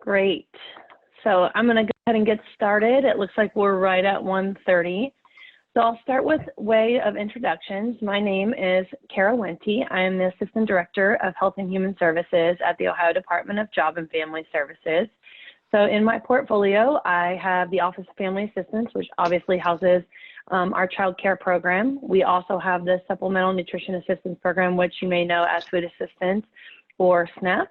Great. So I'm going to go ahead and get started. It looks like we're right at 1:30. So I'll start with way of introductions. My name is Kara Wente. I am the Assistant Director of Health and Human Services at the Ohio Department of Job and Family Services. So in my portfolio, I have the Office of Family Assistance, which obviously houses our child care program. We also have the Supplemental Nutrition Assistance Program, which you may know as Food Assistance or SNAP.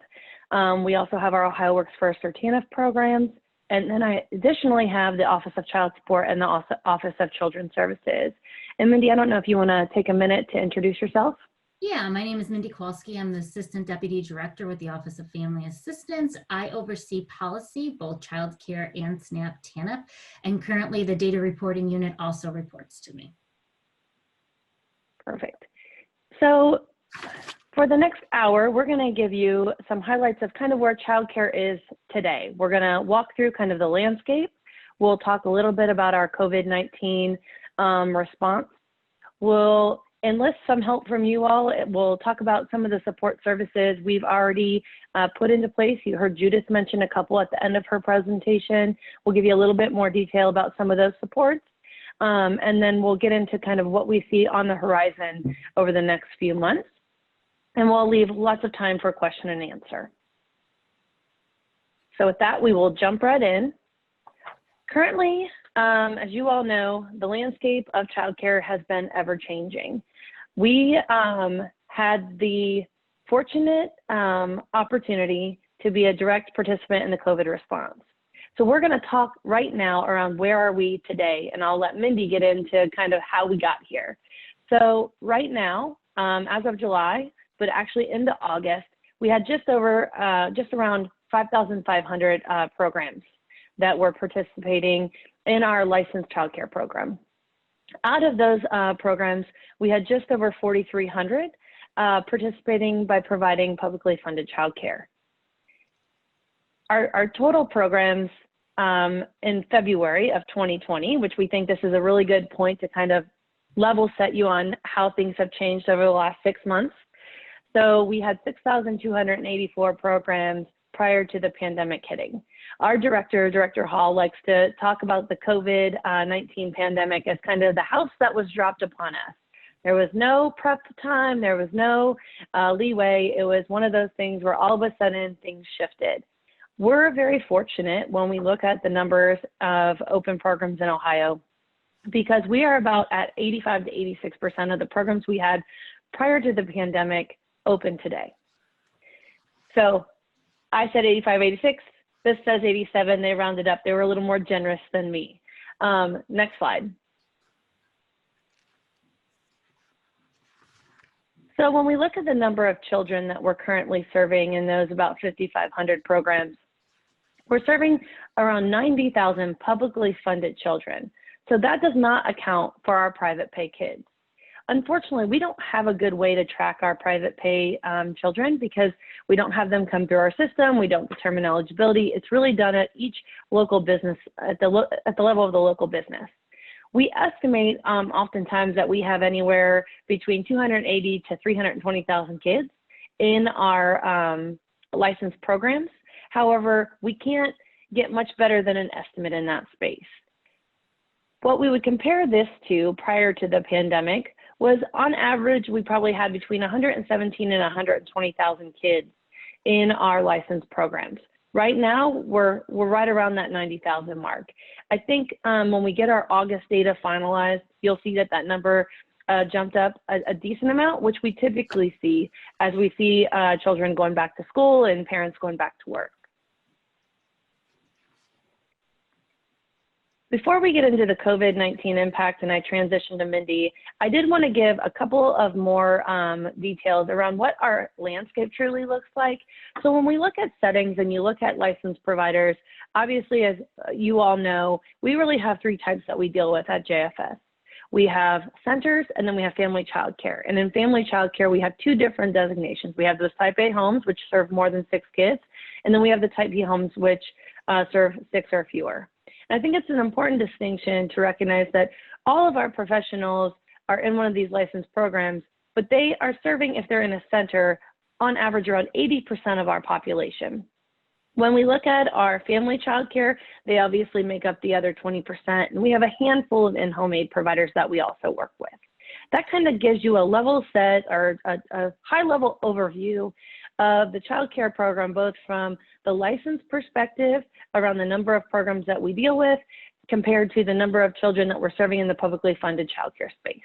We also have our Ohio Works First or TANF programs. And then I additionally have the Office of Child Support and the Office of Children's Services. And Mindy, I don't know if you want to take a minute to introduce yourself. Yeah, my name is Mindy Kowalski. I'm the Assistant Deputy Director with the Office of Family Assistance. I oversee policy, both child care and SNAP TANF, and currently the data reporting unit also reports to me. Perfect. So for the next hour, we're going to give you some highlights of kind of where childcare is today. We're going to walk through kind of the landscape. We'll talk a little bit about our COVID-19 response. We'll enlist some help from you all. We'll talk about some of the support services we've already put into place. You heard Judith mention a couple at the end of her presentation. We'll give you a little bit more detail about some of those supports. And then we'll get into kind of what we see on the horizon over the next few months. And we'll leave lots of time for question and answer. So with that, we will jump right in. Currently, as you all know, the landscape of childcare has been ever changing. We had the fortunate opportunity to be a direct participant in the COVID response. So we're going to talk right now around where are we today, and I'll let Mindy get into kind of how we got here. So right now, as of July, but actually into August, we had just around 5,500 programs that were participating in our licensed childcare program. Out of those programs, we had just over 4,300 participating by providing publicly funded childcare. Our total programs in February of 2020, which we think this is a really good point to kind of level set you on how things have changed over the last 6 months. So we had 6,284 programs prior to the pandemic hitting. Our Director Hall, likes to talk about the COVID-19 pandemic as kind of the house that was dropped upon us. There was no prep time, there was no leeway. It was one of those things where all of a sudden things shifted. We're very fortunate when we look at the numbers of open programs in Ohio, because we are about at 85 to 86% of the programs we had prior to the pandemic open today. So I said 85, 86, this says 87, they rounded up. They were a little more generous than me. Next slide. So when we look at the number of children that we're currently serving in those about 5,500 programs, we're serving around 90,000 publicly funded children. So that does not account for our private pay kids. Unfortunately, we don't have a good way to track our private pay children because we don't have them come through our system. We don't determine eligibility. It's really done at each local business, at the level of the local business. We estimate oftentimes that we have anywhere between 280 to 320,000 kids in our licensed programs. However, we can't get much better than an estimate in that space. What we would compare this to prior to the pandemic was, on average, we probably had between 117 and 120,000 kids in our licensed programs. Right now, we're right around that 90,000 mark. I think when we get our August data finalized, you'll see that that number jumped up a decent amount, which we typically see as we see children going back to school and parents going back to work. Before we get into the COVID-19 impact and I transition to Mindy, I did want to give a couple of more details around what our landscape truly looks like. So when we look at settings and you look at licensed providers, obviously, as you all know, we really have three types that we deal with at JFS. We have centers, and then we have family child care. And in family child care, we have two different designations. We have those type A homes, which serve more than 6 kids, and then we have the type B homes, which serve 6 or fewer. And I think it's an important distinction to recognize that all of our professionals are in one of these licensed programs, but they are serving, if they're in a center, on average around 80% of our population. When we look at our family childcare, they obviously make up the other 20%, and we have a handful of in-home aid providers that we also work with. That kind of gives you a level set or a high-level overview of the childcare program, both from the license perspective around the number of programs that we deal with compared to the number of children that we're serving in the publicly funded childcare space.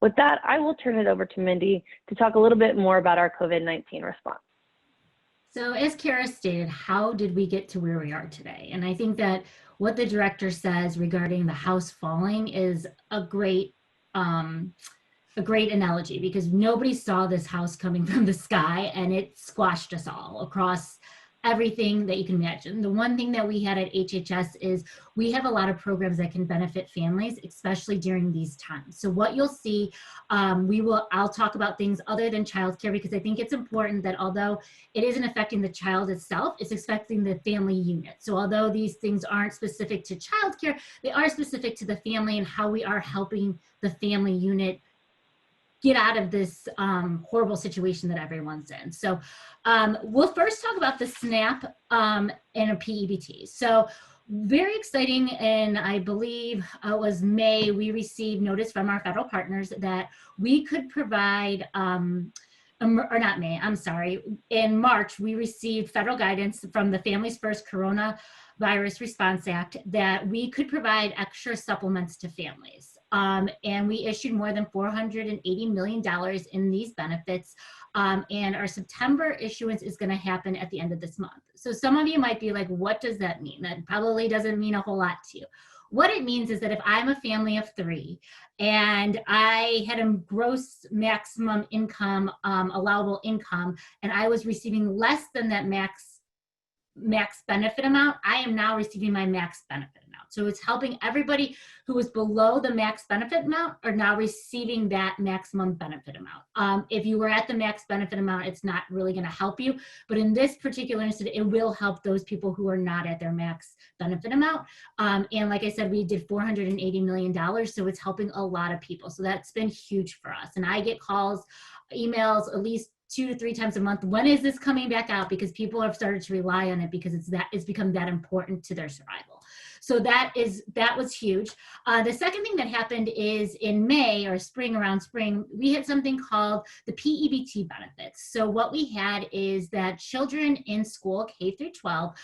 With that, I will turn it over to Mindy to talk a little bit more about our COVID-19 response. So as Kara stated, how did we get to where we are today? And I think that what the director says regarding the house falling is a great analogy, because nobody saw this house coming from the sky, and it squashed us all across everything that you can imagine. The one thing that we had at HHS is we have a lot of programs that can benefit families, especially during these times. So what you'll see, I'll talk about things other than childcare, because I think it's important that although it isn't affecting the child itself, it's affecting the family unit. So although these things aren't specific to childcare, they are specific to the family and how we are helping the family unit get out of this horrible situation that everyone's in. So we'll first talk about the SNAP and a P-EBT. So very exciting, and I believe it was May, we received notice from our federal partners that we could provide, or not May, I'm sorry, in March, we received federal guidance from the Families First Coronavirus Response Act that we could provide extra supplements to families. And we issued more than $480 million in these benefits. And our September issuance is going to happen at the end of this month. So some of you might be like, what does that mean? That probably doesn't mean a whole lot to you. What it means is that if I'm a family of 3 and I had a gross maximum income, allowable income, and I was receiving less than that max benefit amount, I am now receiving my max benefit amount. So it's helping everybody who was below the max benefit amount are now receiving that maximum benefit amount. If you were at the max benefit amount, it's not really going to help you. But in this particular instance, it will help those people who are not at their max benefit amount. And like I said, we did $480 million. So it's helping a lot of people. So that's been huge for us. And I get calls, emails, at least 2 to 3 times a month. When is this coming back out? Because people have started to rely on it because it's become that important to their survival. So that was huge. The second thing that happened is in May or around spring, we had something called the P-EBT benefits. So what we had is that children in school, K through 12,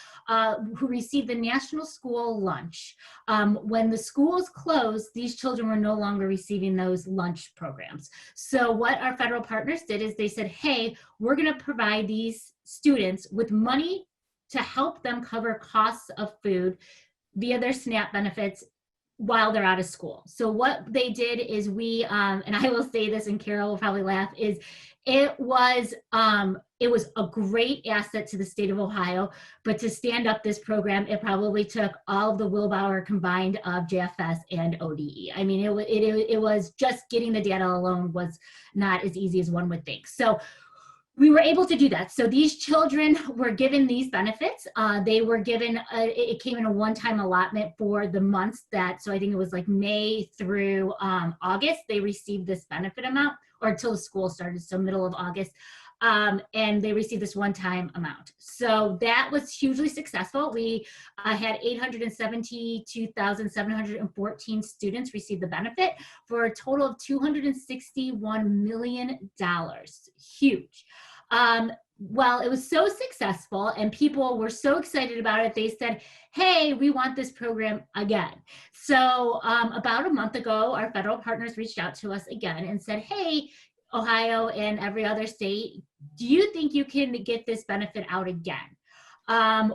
who received the national school lunch, when the schools closed, these children were no longer receiving those lunch programs. So what our federal partners did is they said, hey, we're going to provide these students with money to help them cover costs of food via their SNAP benefits while they're out of school. So what they did is and I will say this and Carol will probably laugh, is it was a great asset to the state of Ohio, but to stand up this program, it probably took all of the willpower combined of JFS and ODE. I mean, it was just getting the data alone was not as easy as one would think. So we were able to do that. So these children were given these benefits. They were given, it came in a one-time allotment for the months so I think it was like May through August, they received this benefit amount, or until the school started, so middle of August. And they received this one-time amount. So that was hugely successful. We had 872,714 students receive the benefit for a total of $261 million. Huge. Well, it was so successful and people were so excited about it, they said, hey, we want this program again. So about a month ago, our federal partners reached out to us again and said, hey, Ohio and every other state, do you think you can get this benefit out again?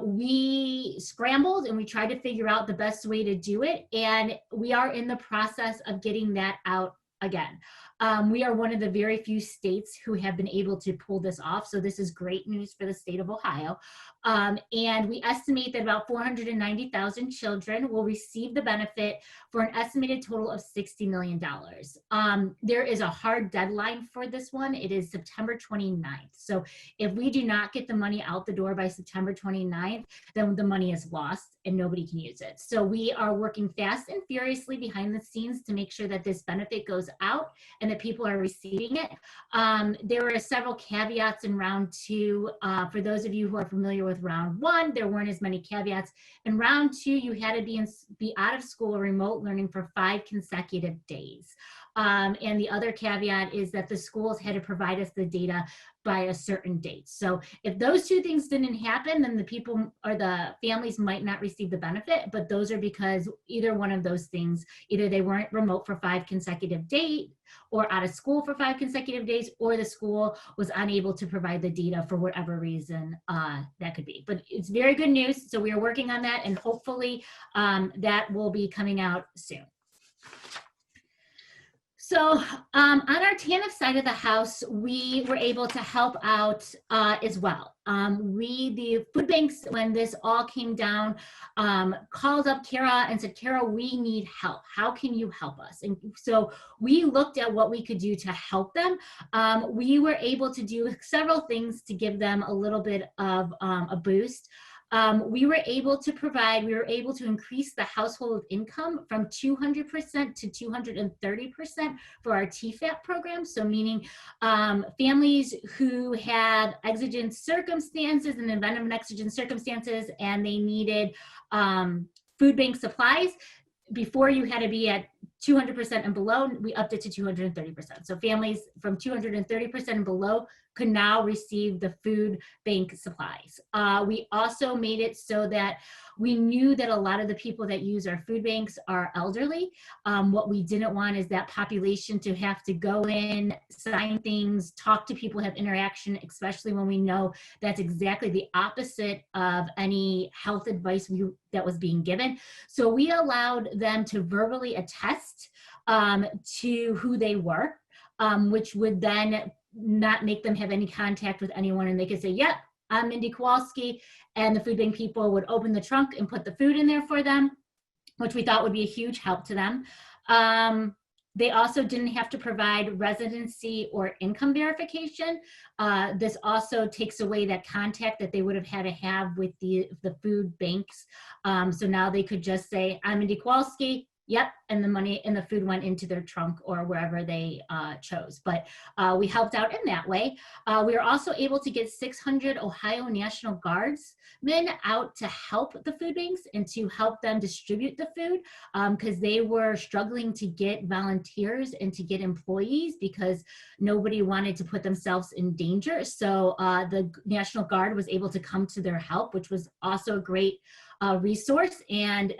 We scrambled and we tried to figure out the best way to do it. And we are in the process of getting that out again. We are one of the very few states who have been able to pull this off. So this is great news for the state of Ohio. And we estimate that about 490,000 children will receive the benefit for an estimated total of $60 million. There is a hard deadline for this one. It is September 29th. So if we do not get the money out the door by September 29th, then the money is lost and nobody can use it. So we are working fast and furiously behind the scenes to make sure that this benefit goes out and that people are receiving it. There were several caveats in round 2. For those of you who are familiar with round 1, there weren't as many caveats. In round 2, you had to be out of school or remote learning for 5 consecutive days. And the other caveat is that the schools had to provide us the data by a certain date. So if those 2 things didn't happen, then the people or the families might not receive the benefit, but those are because either one of those things, either they weren't remote for 5 consecutive days or out of school for 5 consecutive days, or the school was unable to provide the data for whatever reason that could be. But it's very good news. So we are working on that, and hopefully that will be coming out soon. So on our TANF side of the house, we were able to help out as well. The food banks, when this all came down, called up Kara and said, Kara, we need help. How can you help us? And so we looked at what we could do to help them. We were able to do several things to give them a little bit of a boost. We were able to increase the household income from 200% to 230% for our TFAP program. So meaning families who had exigent circumstances, in the event of an exigent circumstances, and they needed food bank supplies, before you had to be at 200% and below, we upped it to 230%. So families from 230% and below could now receive the food bank supplies. We also made it so that we knew that a lot of the people that use our food banks are elderly. What we didn't want is that population to have to go in, sign things, talk to people, have interaction, especially when we know that's exactly the opposite of any health advice that was being given. So we allowed them to verbally attest to who they were, which would then not make them have any contact with anyone, and they could say, yep, I'm Mindy Kowalski, and the food bank people would open the trunk and put the food in there for them, which we thought would be a huge help to them. They also didn't have to provide residency or income verification. This also takes away that contact that they would have had to have with the food banks. So now they could just say, I'm Mindy Kowalski, yep, and the money and the food went into their trunk or wherever they chose. But we helped out in that way. We were also able to get 600 Ohio National Guardsmen out to help the food banks and to help them distribute the food, because they were struggling to get volunteers and to get employees because nobody wanted to put themselves in danger. So the National Guard was able to come to their help, which was also a great resource, and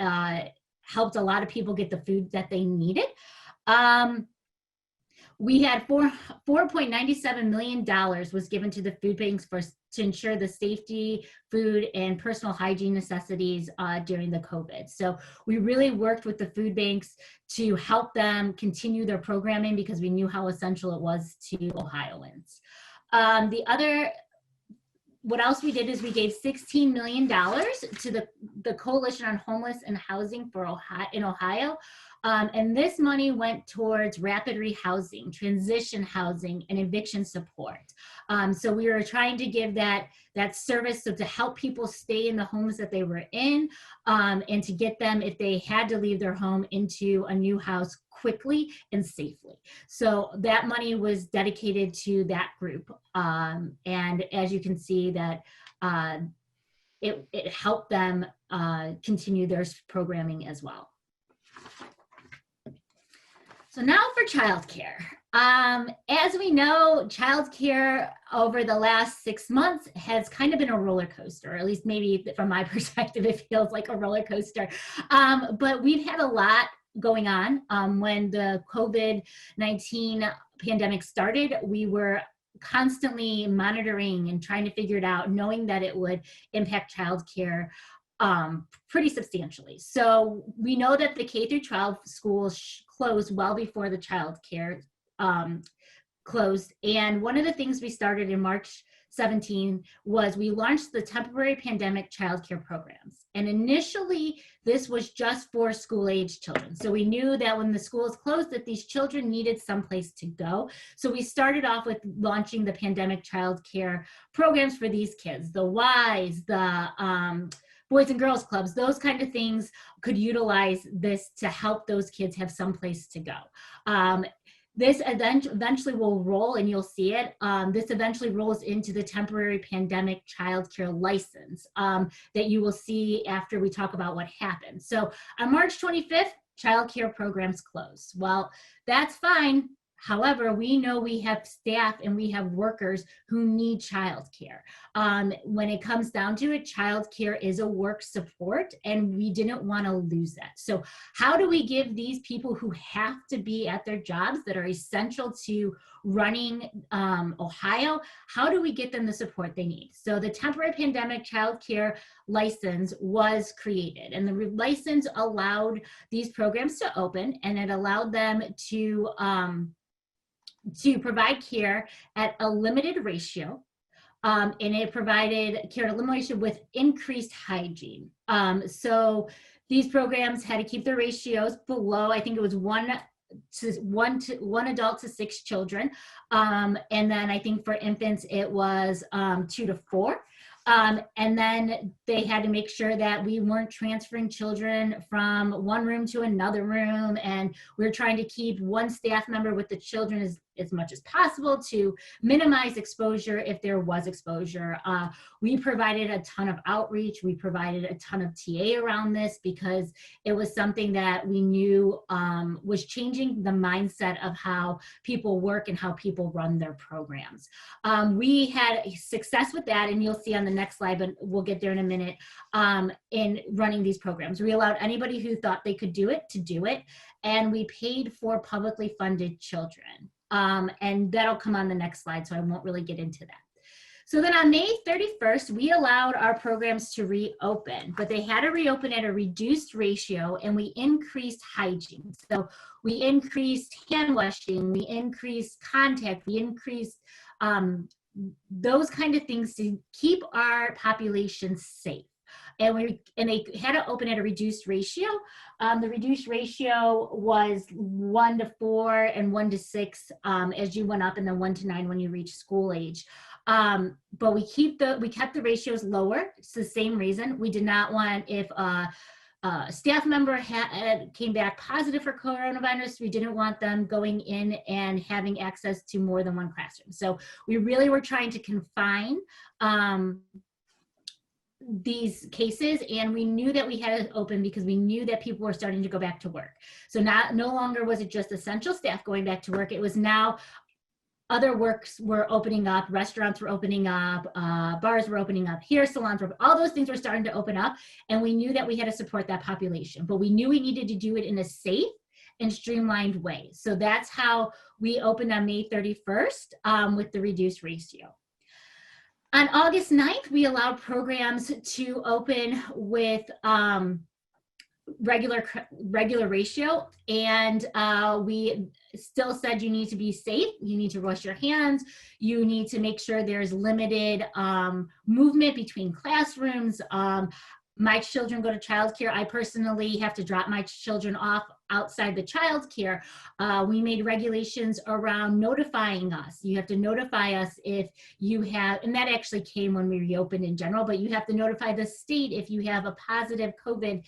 helped a lot of people get the food that they needed. We had $4.97 million was given to the food banks to ensure the safety, food, and personal hygiene necessities during the COVID. So we really worked with the food banks to help them continue their programming because we knew how essential it was to Ohioans. What else we did is we gave $16 million to the Coalition on Homeless and Housing in Ohio. And this money went towards rapid rehousing, transition housing, and eviction support. So we were trying to give that service so to help people stay in the homes that they were in, and to get them, if they had to leave their home, into a new house quickly and safely. So that money was dedicated to that group. And as you can see that it helped them continue their programming as well. So now for childcare. As we know, childcare over the last 6 months has kind of been a roller coaster, or at least maybe from my perspective, it feels like a roller coaster. But we've had a lot going on. When the COVID-19 pandemic started, we were constantly monitoring and trying to figure it out, knowing that it would impact childcare pretty substantially. So we know that the K through 12 schools closed well before the child care closed. And one of the things we started in March 17 was we launched the temporary pandemic childcare programs. And initially, this was just for school-age children. So we knew that when the schools closed, that these children needed someplace to go. So we started off with launching the pandemic childcare programs for these kids, the Ys, the Boys and Girls Clubs, those kind of things could utilize this to help those kids have someplace to go. This eventually will roll, and you'll see it. This eventually rolls into the temporary pandemic childcare license that you will see after we talk about what happened. So on March 25th, childcare programs close. Well, that's fine. However, we know we have staff and we have workers who need childcare. When it comes down to it, childcare is a work support, and we didn't want to lose that. So how do we give these people who have to be at their jobs that are essential to running Ohio, how do we get them the support they need? So the temporary pandemic childcare license was created, and the license allowed these programs to open, and it allowed them to provide care at a limited ratio. And it provided care at a limited ratio with increased hygiene. So these programs had to keep their ratios below, I think it was one adult to 6 children. And then I think for infants, it was 2 to 4. And then they had to make sure that we weren't transferring children from one room to another room. And we're trying to keep one staff member with the children as much as possible to minimize exposure if there was exposure. We provided a ton of outreach. We provided a ton of TA around this because it was something that we knew was changing the mindset of how people work and how people run their programs. We had success with that, and you'll see on the next slide, but we'll get there in a minute, in running these programs. We allowed anybody who thought they could do it to do it, and we paid for publicly funded children. And that'll come on the next slide, so I won't really get into that. So then on May 31st, we allowed our programs to reopen, but they had to reopen at a reduced ratio, and we increased hygiene. So we increased hand washing, we increased contact, we increased those kind of things to keep our population safe. And they had to open at a reduced ratio. The reduced ratio was 1 to 4 and 1 to 6 as you went up, and then 1 to 9 when you reach school age. But we kept the ratios lower. It's the same reason. We did not want, if a staff member came back positive for coronavirus, we didn't want them going in and having access to more than one classroom. So we really were trying to confine these cases, and we knew that we had it open because we knew that people were starting to go back to work. So no longer was it just essential staff going back to work. It was now other works were opening up, restaurants were opening up, bars were opening up, hair salons were, all those things were starting to open up, and we knew that we had to support that population, but we knew we needed to do it in a safe and streamlined way. So that's how we opened on May 31st with the reduced ratio. On August 9th, we allowed programs to open with regular ratio, and we still said you need to be safe, you need to wash your hands, you need to make sure there's limited movement between classrooms. My children go to childcare. I personally have to drop my children off outside the childcare. We made regulations around notifying us. You have to notify us if you have, and that actually came when we reopened in general, but you have to notify the state if you have a positive COVID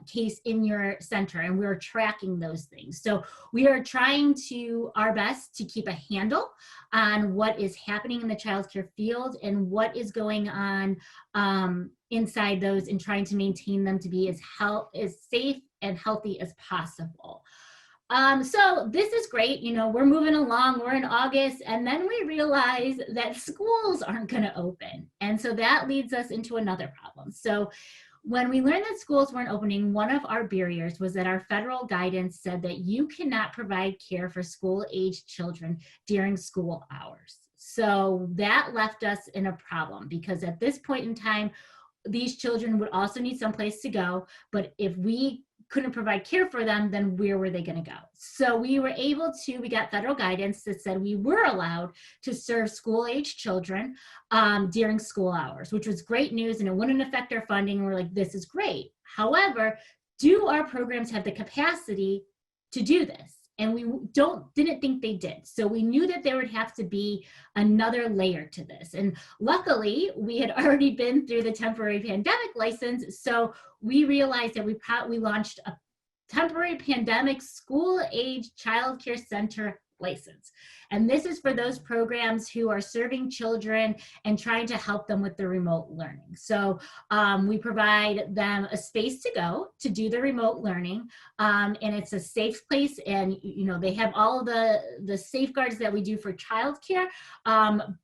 case in your center, and we're tracking those things. So we are trying our best to keep a handle on what is happening in the childcare field and what is going on inside those, and trying to maintain them to be as safe and healthy as possible. So this is great. You know, we're moving along, we're in August, and then we realize that schools aren't going to open. And so that leads us into another problem. So when we learned that schools weren't opening, one of our barriers was that our federal guidance said that you cannot provide care for school-aged children during school hours. So that left us in a problem, because at this point in time, these children would also need someplace to go, but if we couldn't provide care for them, then where were they going to go? So we got federal guidance that said we were allowed to serve school-aged children during school hours, which was great news, and it wouldn't affect our funding. And we're like, this is great. However, do our programs have the capacity to do this? And we didn't think they did. So we knew that there would have to be another layer to this. And luckily, we had already been through the temporary pandemic license. So we realized that we launched temporary pandemic school age child care center license. And this is for those programs who are serving children and trying to help them with the remote learning. So we provide them a space to go to do the remote learning, and it's a safe place, and they have all of the safeguards that we do for childcare,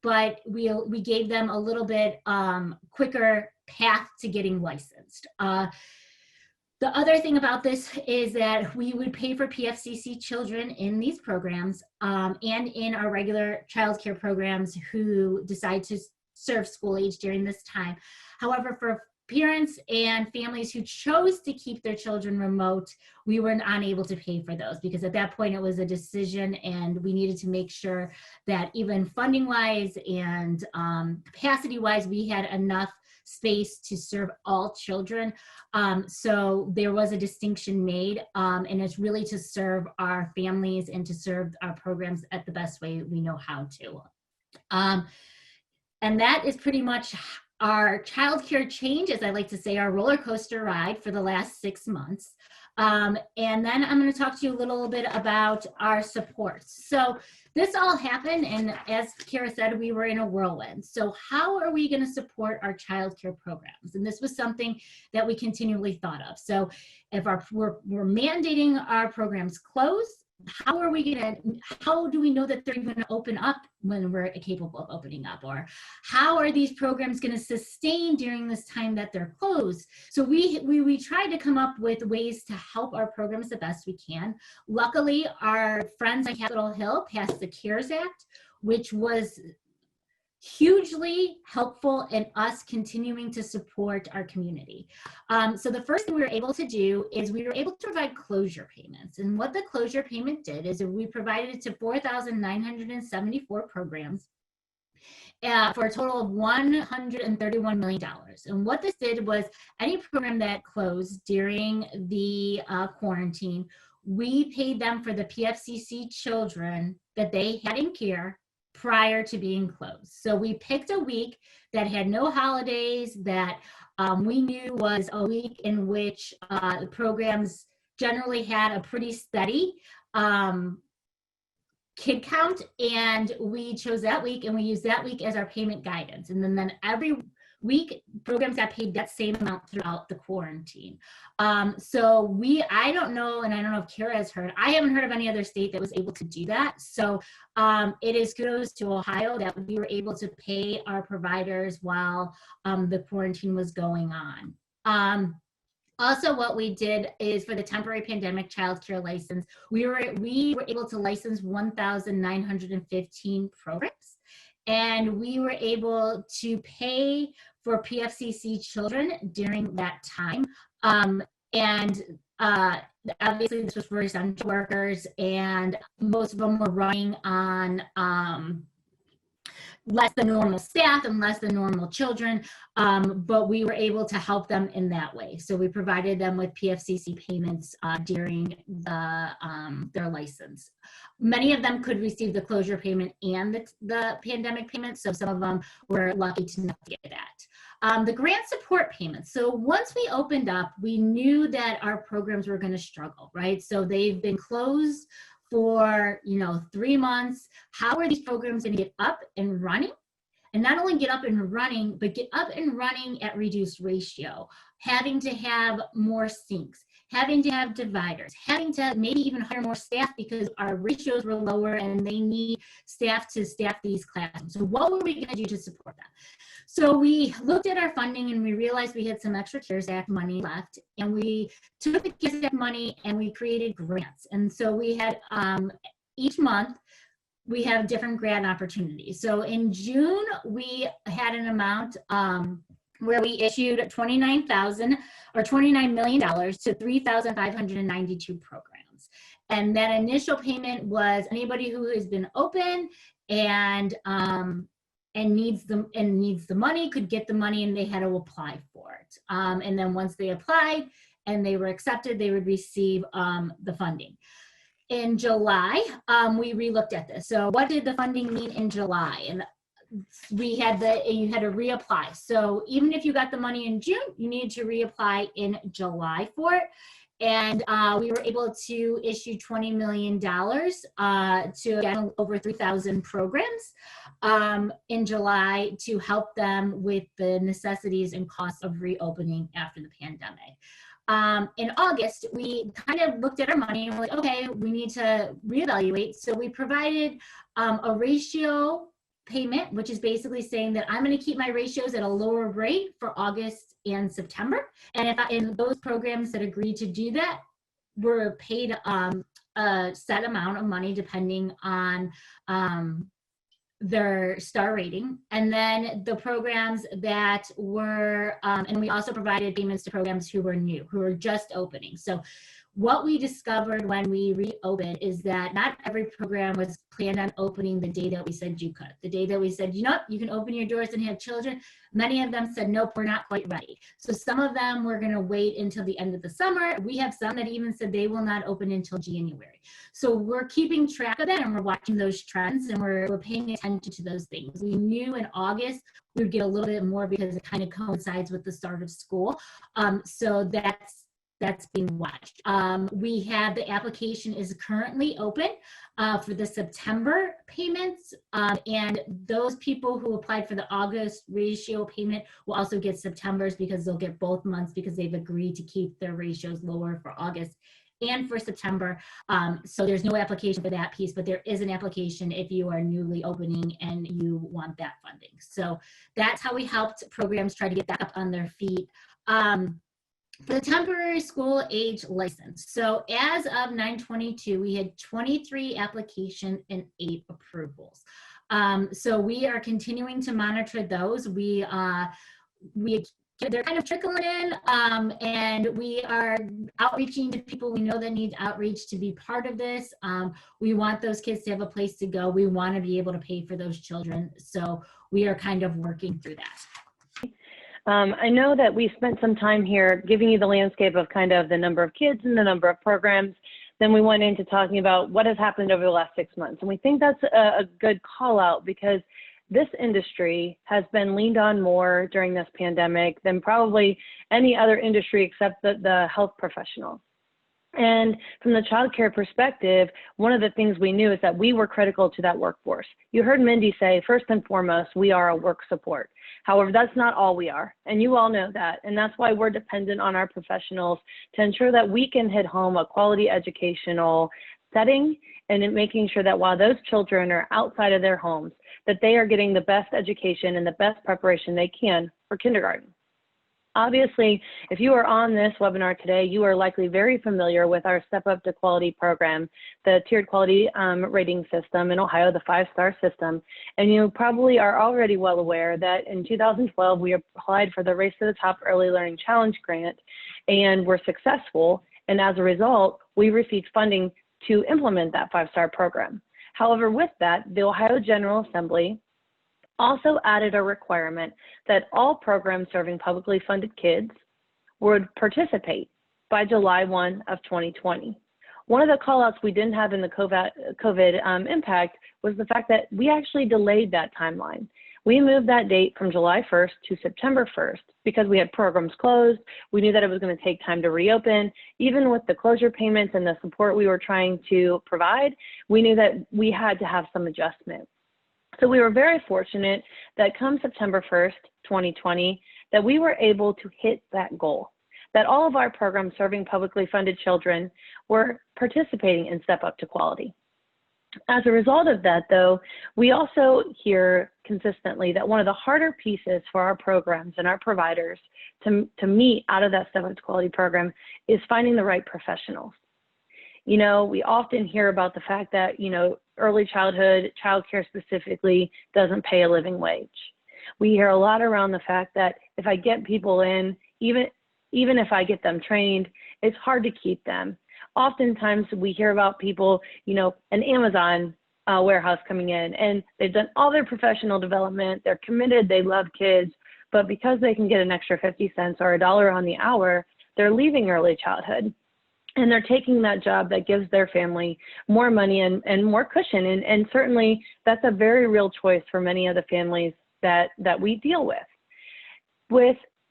but we gave them a little bit quicker path to getting licensed. The other thing about this is that we would pay for PFCC children in these programs and in our regular childcare programs who decide to serve school age during this time. However, for parents and families who chose to keep their children remote, we were unable to pay for those because at that point it was a decision, and we needed to make sure that even funding-wise and capacity-wise, we had enough space to serve all children. So there was a distinction made, and it's really to serve our families and to serve our programs at the best way we know how to. And that is pretty much our childcare change, as I like to say, our roller coaster ride for the last 6 months. And then I'm going to talk to you a little bit about our supports. So this all happened, and as Kara said, we were in a whirlwind. So how are we going to support our childcare programs? And this was something that we continually thought of. So if we're mandating our programs close, how do we know that they're going to open up when we're capable of opening up? Or how are these programs going to sustain during this time that they're closed? So we tried to come up with ways to help our programs the best we can. Luckily, our friends on Capitol Hill passed the CARES Act, which was hugely helpful in us continuing to support our community. So the first thing we were able to do is we were able to provide closure payments. And what the closure payment did is we provided it to 4,974 programs for a total of $131 million. And what this did was any program that closed during the quarantine, we paid them for the PFCC children that they had in care prior to being closed. So we picked a week that had no holidays, that we knew was a week in which the programs generally had a pretty steady kid count, and we chose that week, and we used that week as our payment guidance. And then every week, programs got paid that same amount throughout the quarantine. So I don't know, and I don't know if Kara has heard, I haven't heard of any other state that was able to do that. So it is kudos to Ohio that we were able to pay our providers while the quarantine was going on. Also, what we did is for the temporary pandemic child care license, we were able to license 1,915 programs. And we were able to pay for PFCC children during that time. Obviously this was for essential workers, and most of them were running on less than normal staff and less than normal children, but we were able to help them in that way. So we provided them with PFCC payments during their license. Many of them could receive the closure payment and the pandemic payment, so some of them were lucky to not get that. The grant support payments. So once we opened up, we knew that our programs were going to struggle, right? So they've been closed for 3 months. How are these programs going to get up and running? And not only get up and running, but get up and running at reduced ratio, having to have more sinks, having to have dividers, having to maybe even hire more staff because our ratios were lower and they need staff to staff these classrooms. So what were we going to do to support them? So we looked at our funding and we realized we had some extra CARES Act money left, and we took the CARES Act money and we created grants. And so we had each month we have different grant opportunities. So in June we had an amount where we issued $29 million to 3,592 programs. And that initial payment was anybody who has been open and needs the money could get the money, and they had to apply for it. And then once they applied and they were accepted, they would receive the funding. In July, we relooked at this. So what did the funding mean in July? And you had to reapply. So even if you got the money in June, you needed to reapply in July for it. And we were able to issue $20 million to, again, over 3,000 programs in July to help them with the necessities and costs of reopening after the pandemic. In August, we kind of looked at our money and we're like, okay, we need to reevaluate. So we provided a ratio payment, which is basically saying that I'm going to keep my ratios at a lower rate for August and September. And in those programs that agreed to do that, were paid a set amount of money depending on their star rating. And then the programs that were, and we also provided payments to programs who were new, who were just opening. So what we discovered when we reopened is that not every program was planned on opening the day that we said you could. The day that we said, you know, you can open your doors and have children, many of them said, nope, we're not quite ready. So some of them were going to wait until the end of the summer. We have some that even said they will not open until January. So we're keeping track of that and we're watching those trends and we're paying attention to those things. We knew in August we would get a little bit more because it kind of coincides with the start of school. So that's being watched. We have the application is currently open for the September payments, and those people who applied for the August ratio payment will also get September's because they'll get both months because they've agreed to keep their ratios lower for August and for September. So there's no application for that piece, but there is an application if you are newly opening and you want that funding. So that's how we helped programs try to get back up on their feet. For the temporary school age license. So as of 9/22, we had 23 applications and 8 approvals. So we are continuing to monitor those. They're kind of trickling in, and we are outreaching to people we know that need outreach to be part of this. We want those kids to have a place to go. We want to be able to pay for those children. So we are kind of working through that. I know that we spent some time here giving you the landscape of kind of the number of kids and the number of programs. Then we went into talking about what has happened over the last 6 months. And we think that's a good call out because this industry has been leaned on more during this pandemic than probably any other industry except the health professionals. And from the child care perspective, one of the things we knew is that we were critical to that workforce. You heard Mindy say, first and foremost, we are a work support. However, that's not all we are, and you all know that, and that's why we're dependent on our professionals to ensure that we can hit home a quality educational setting and in making sure that while those children are outside of their homes, that they are getting the best education and the best preparation they can for kindergarten. Obviously, if you are on this webinar today, you are likely very familiar with our Step Up to Quality program, the tiered quality rating system in Ohio, the 5-star system. And you probably are already well aware that in 2012, we applied for the Race to the Top Early Learning Challenge grant and were successful. And as a result, we received funding to implement that 5-star program. However, with that, the Ohio General Assembly also added a requirement that all programs serving publicly funded kids would participate by July 1 of 2020. One of the callouts we didn't have in the COVID impact was the fact that we actually delayed that timeline. We moved that date from July 1st to September 1st because we had programs closed. We knew that it was going to take time to reopen. Even with the closure payments and the support we were trying to provide, we knew that we had to have some adjustment. So we were very fortunate that come September 1st, 2020, that we were able to hit that goal, that all of our programs serving publicly funded children were participating in Step Up to Quality. As a result of that, though, we also hear consistently that one of the harder pieces for our programs and our providers to meet out of that Step Up to Quality program is finding the right professionals. You know, we often hear about the fact that, you know, early childhood, childcare specifically, doesn't pay a living wage. We hear a lot around the fact that if I get people in, even if I get them trained, it's hard to keep them. Oftentimes we hear about people, you know, an Amazon warehouse coming in and they've done all their professional development, they're committed, they love kids, but because they can get an extra 50 cents or $1 on the hour, they're leaving early childhood. and they're taking that job that gives their family more money and more cushion. And certainly that's a very real choice for many of the families that we deal with.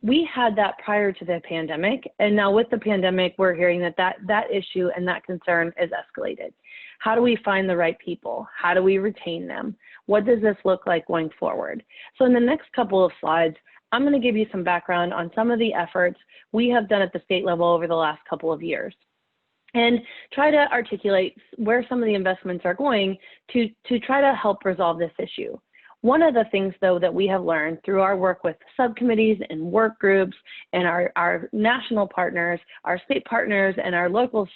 We had that prior to the pandemic, and now with the pandemic, we're hearing that issue and that concern is escalated. How do we find the right people? How do we retain them? What does this look like going forward? So in the next couple of slides, I'm going to give you some background on some of the efforts we have done at the state level over the last couple of years, and try to articulate where some of the investments are going to try to help resolve this issue. One of the things, though, that we have learned through our work with subcommittees and work groups and our national partners, our state partners, and our local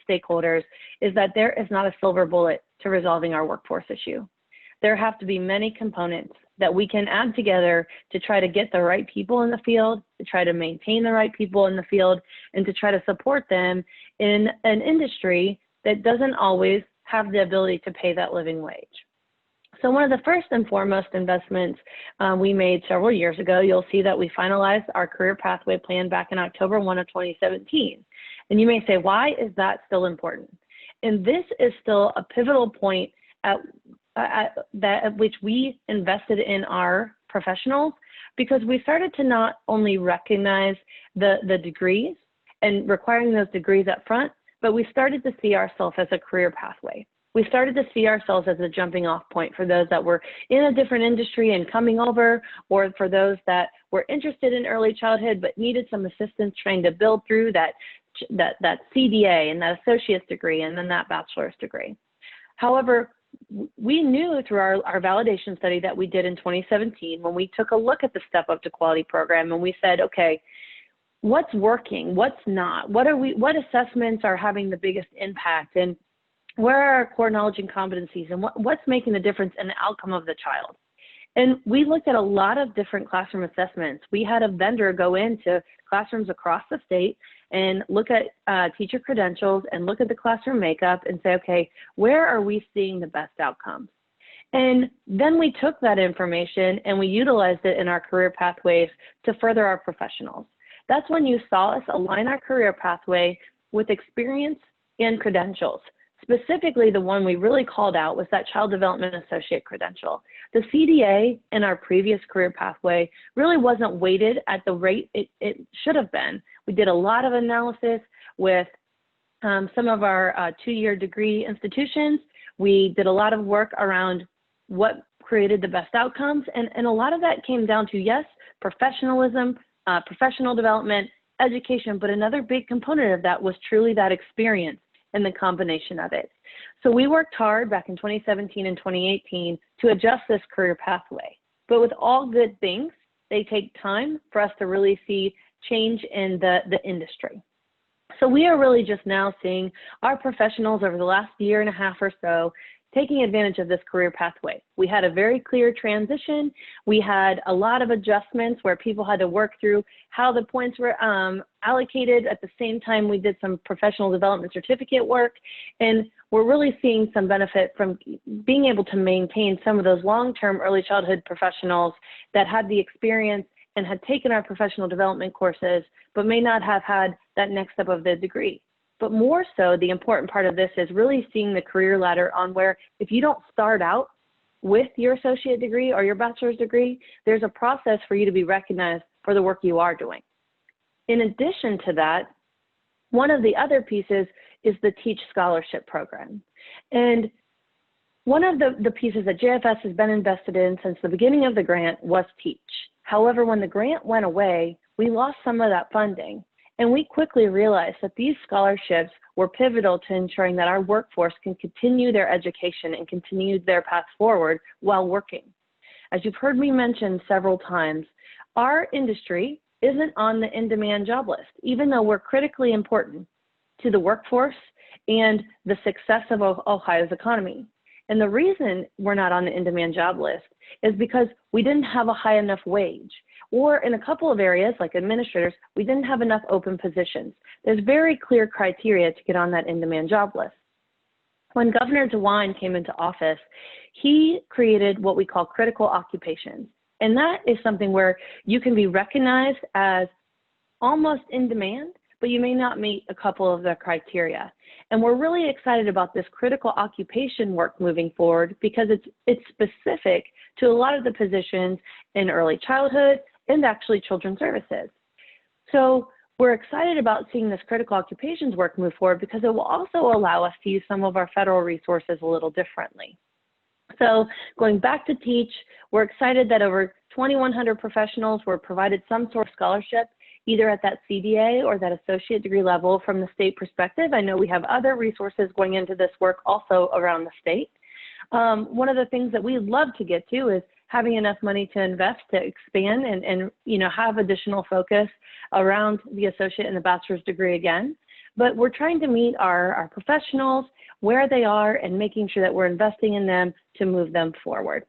stakeholders is that there is not a silver bullet to resolving our workforce issue. There have to be many components that we can add together to try to get the right people in the field, to try to maintain the right people in the field, and to try to support them in an industry that doesn't always have the ability to pay that living wage. So one of the first and foremost investments we made several years ago, you'll see that we finalized our career pathway plan back in October 1 of 2017. And you may say, why is that still important? And this is still a pivotal point at which we invested in our professionals, because we started to not only recognize the degrees and requiring those degrees up front, but we started to see ourselves as a career pathway. We started to see ourselves as a jumping off point for those that were in a different industry and coming over, or for those that were interested in early childhood but needed some assistance trying to build through that CDA and that associate's degree and then that bachelor's degree. However, we knew through our validation study that we did in 2017, when we took a look at the Step Up to Quality program and we said, okay, what's working, what's not, what assessments are having the biggest impact, and where are our core knowledge and competencies, and what's making the difference in the outcome of the child? And we looked at a lot of different classroom assessments. We had a vendor go into classrooms across the state and look at teacher credentials and look at the classroom makeup and say, okay, where are we seeing the best outcomes? And then we took that information and we utilized it in our career pathways to further our professionals. That's when you saw us align our career pathway with experience and credentials. Specifically, the one we really called out was that Child Development Associate credential. The CDA in our previous career pathway really wasn't weighted at the rate it should have been. We did a lot of analysis with some of our two-year degree institutions. We did a lot of work around what created the best outcomes, and a lot of that came down to, yes, professionalism, professional development, education, but another big component of that was truly that experience and the combination of it. So we worked hard back in 2017 and 2018 to adjust this career pathway. But with all good things, they take time for us to really see change in the industry. So we are really just now seeing our professionals over the last year and a half or so taking advantage of this career pathway. We had a very clear transition. We had a lot of adjustments where people had to work through how the points were allocated. At the same time, we did some professional development certificate work, and we're really seeing some benefit from being able to maintain some of those long-term early childhood professionals that had the experience and had taken our professional development courses, but may not have had that next step of the degree. But more so, the important part of this is really seeing the career ladder on where if you don't start out with your associate degree or your bachelor's degree, there's a process for you to be recognized for the work you are doing. In addition to that, one of the other pieces is the Teach Scholarship Program. And one of the pieces that JFS has been invested in since the beginning of the grant was Teach. However, when the grant went away, we lost some of that funding. And we quickly realized that these scholarships were pivotal to ensuring that our workforce can continue their education and continue their path forward while working. As you've heard me mention several times, our industry isn't on the in-demand job list, even though we're critically important to the workforce and the success of Ohio's economy. And the reason we're not on the in-demand job list is because we didn't have a high enough wage. Or in a couple of areas, like administrators, we didn't have enough open positions. There's very clear criteria to get on that in-demand job list. When Governor DeWine came into office, he created what we call critical occupations. And that is something where you can be recognized as almost in demand, but you may not meet a couple of the criteria. And we're really excited about this critical occupation work moving forward because it's specific to a lot of the positions in early childhood and actually children's services. So we're excited about seeing this critical occupations work move forward because it will also allow us to use some of our federal resources a little differently. So going back to TEACH, we're excited that over 2,100 professionals were provided some sort of scholarship, either at that CDA or that associate degree level from the state perspective. I know we have other resources going into this work also around the state. One of the things that we'd love to get to is having enough money to invest to expand and have additional focus around the associate and the bachelor's degree again. But we're trying to meet our professionals where they are and making sure that we're investing in them to move them forward.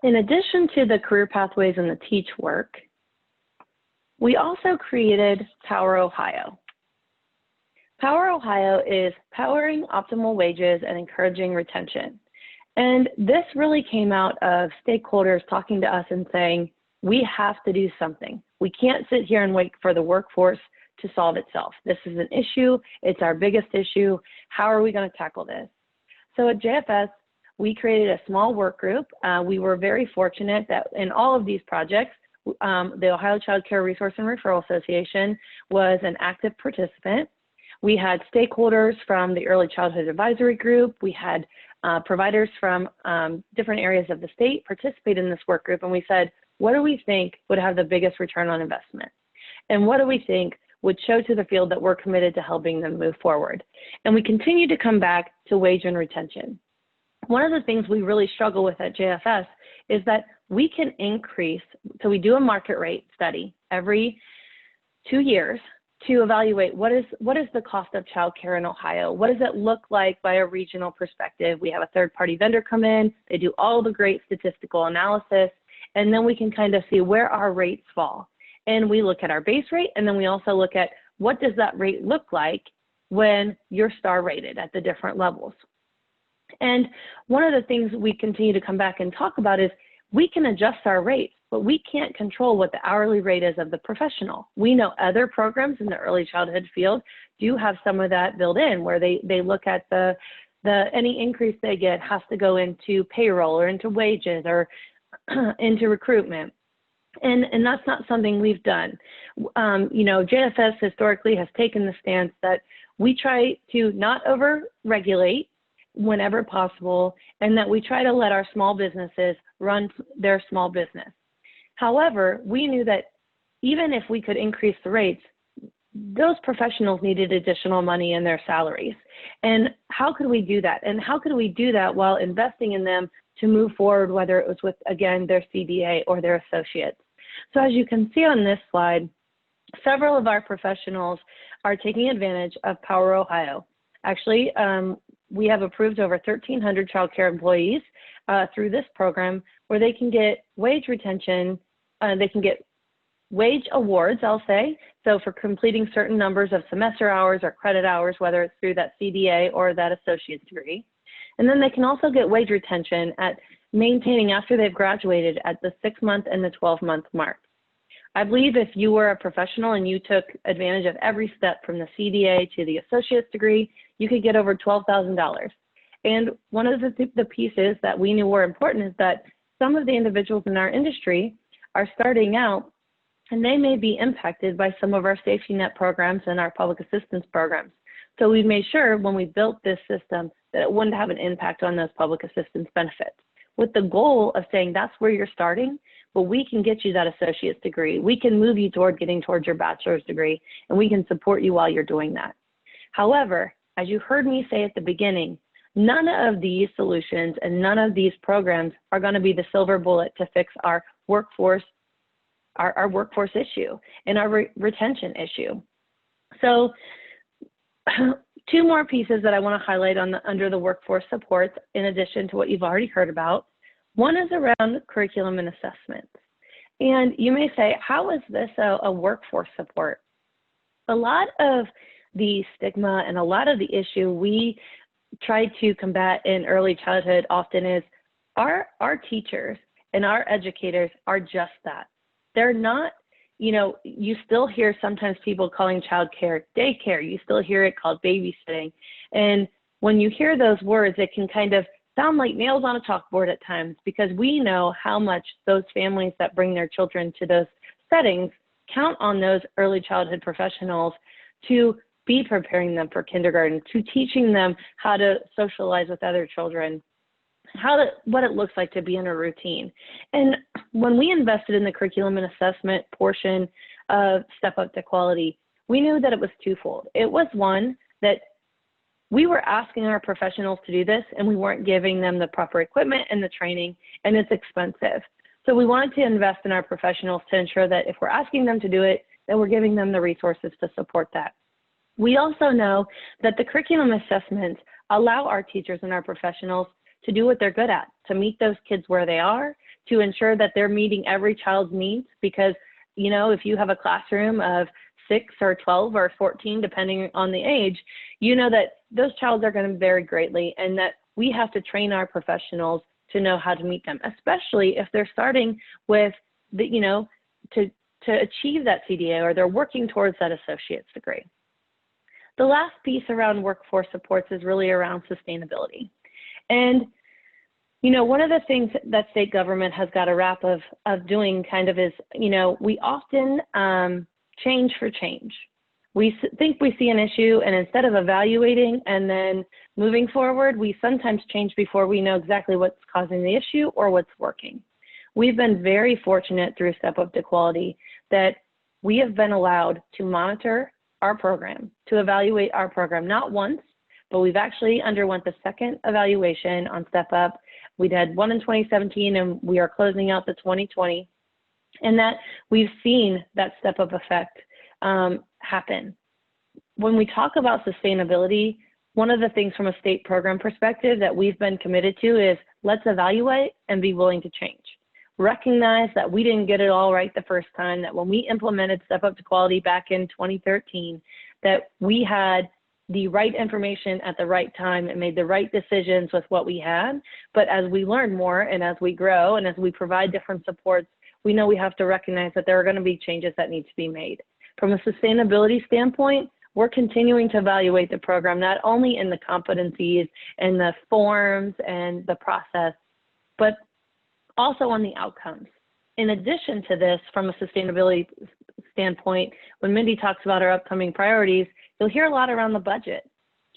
In addition to the career pathways and the TEACH work, we also created Power Ohio. Power Ohio is powering optimal wages and encouraging retention. And this really came out of stakeholders talking to us and saying, we have to do something. We can't sit here and wait for the workforce to solve itself. This is an issue. It's our biggest issue. How are we going to tackle this? So at JFS, we created a small work group. We were very fortunate that in all of these projects, the Ohio Child Care Resource and Referral Association was an active participant. We had stakeholders from the Early Childhood Advisory Group. We had providers from different areas of the state participate in this work group, and we said, what do we think would have the biggest return on investment? And what do we think would show to the field that we're committed to helping them move forward? And we continue to come back to wage and retention. One of the things we really struggle with at JFS is that we can increase, so we do a market rate study every 2 years to evaluate what is the cost of childcare in Ohio? What does it look like by a regional perspective? We have a third-party vendor come in, they do all the great statistical analysis, and then we can kind of see where our rates fall. And we look at our base rate, and then we also look at what does that rate look like when you're star rated at the different levels. And one of the things we continue to come back and talk about is we can adjust our rates, but we can't control what the hourly rate is of the professional. We know other programs in the early childhood field do have some of that built in, where they look at any increase they get has to go into payroll or into wages or into recruitment. And that's not something we've done. JFS historically has taken the stance that we try to not over-regulate whenever possible, and that we try to let our small businesses run their small business. However, we knew that even if we could increase the rates, those professionals needed additional money in their salaries. And how could we do that? And how could we do that while investing in them to move forward, whether it was with, again, their CDA or their associates? So as you can see on this slide, several of our professionals are taking advantage of Power Ohio. Actually, we have approved over 1,300 child care employees through this program, where they can get wage retention, they can get wage awards, I'll say, so for completing certain numbers of semester hours or credit hours, whether it's through that CDA or that associate's degree. And then they can also get wage retention at maintaining after they've graduated at the 6-month and the 12-month mark. I believe if you were a professional and you took advantage of every step from the CDA to the associate's degree, you could get over $12,000. And one of the pieces that we knew were important is that some of the individuals in our industry are starting out, and they may be impacted by some of our safety net programs and our public assistance programs. So we made sure when we built this system that it wouldn't have an impact on those public assistance benefits, with the goal of saying that's where you're starting, but we can get you that associate's degree. We can move you toward getting towards your bachelor's degree, and we can support you while you're doing that. However, as you heard me say at the beginning, none of these solutions and none of these programs are going to be the silver bullet to fix our workforce, our workforce issue and our retention issue. So two more pieces that I want to highlight under the workforce supports, in addition to what you've already heard about. One is around curriculum and assessments. And you may say, how is this a workforce support? A lot of the stigma and a lot of the issue we try to combat in early childhood often is our teachers and our educators are just that. They're not you know, you still hear sometimes people calling childcare daycare. You still hear it called babysitting. And when you hear those words, it can kind of sound like nails on a chalkboard at times, because we know how much those families that bring their children to those settings count on those early childhood professionals to be preparing them for kindergarten, to teaching them how to socialize with other children, what it looks like to be in a routine. And when we invested in the curriculum and assessment portion of Step Up to Quality, we knew that it was twofold. It was one, that we were asking our professionals to do this and we weren't giving them the proper equipment and the training, and it's expensive. So we wanted to invest in our professionals to ensure that if we're asking them to do it, that we're giving them the resources to support that. We also know that the curriculum assessments allow our teachers and our professionals to do what they're good at, to meet those kids where they are, to ensure that they're meeting every child's needs. Because, you know, if you have a classroom of 6 or 12 or 14, depending on the age, you know that those children are going to vary greatly, and that we have to train our professionals to know how to meet them, especially if they're starting with the, you know, to achieve that CDA, or they're working towards that associate's degree. The last piece around workforce supports is really around sustainability. And, you know, one of the things that state government has got a rap of doing kind of is, you know, we often change for change. We think we see an issue, and instead of evaluating and then moving forward, we sometimes change before we know exactly what's causing the issue or what's working. We've been very fortunate through Step Up to Quality that we have been allowed to monitor our program, to evaluate our program, not once, but we've actually underwent the second evaluation on Step Up. We did one in 2017, and we are closing out the 2020, and that we've seen that Step Up effect happen. When we talk about sustainability, one of the things from a state program perspective that we've been committed to is let's evaluate and be willing to change. Recognize that we didn't get it all right the first time, that when we implemented Step Up to Quality back in 2013, that we had the right information at the right time and made the right decisions with what we had. But as we learn more and as we grow and as we provide different supports, we know we have to recognize that there are going to be changes that need to be made. From a sustainability standpoint, we're continuing to evaluate the program, not only in the competencies and the forms and the process, but also on the outcomes. In addition to this, from a sustainability standpoint, when Mindy talks about our upcoming priorities, you'll hear a lot around the budget.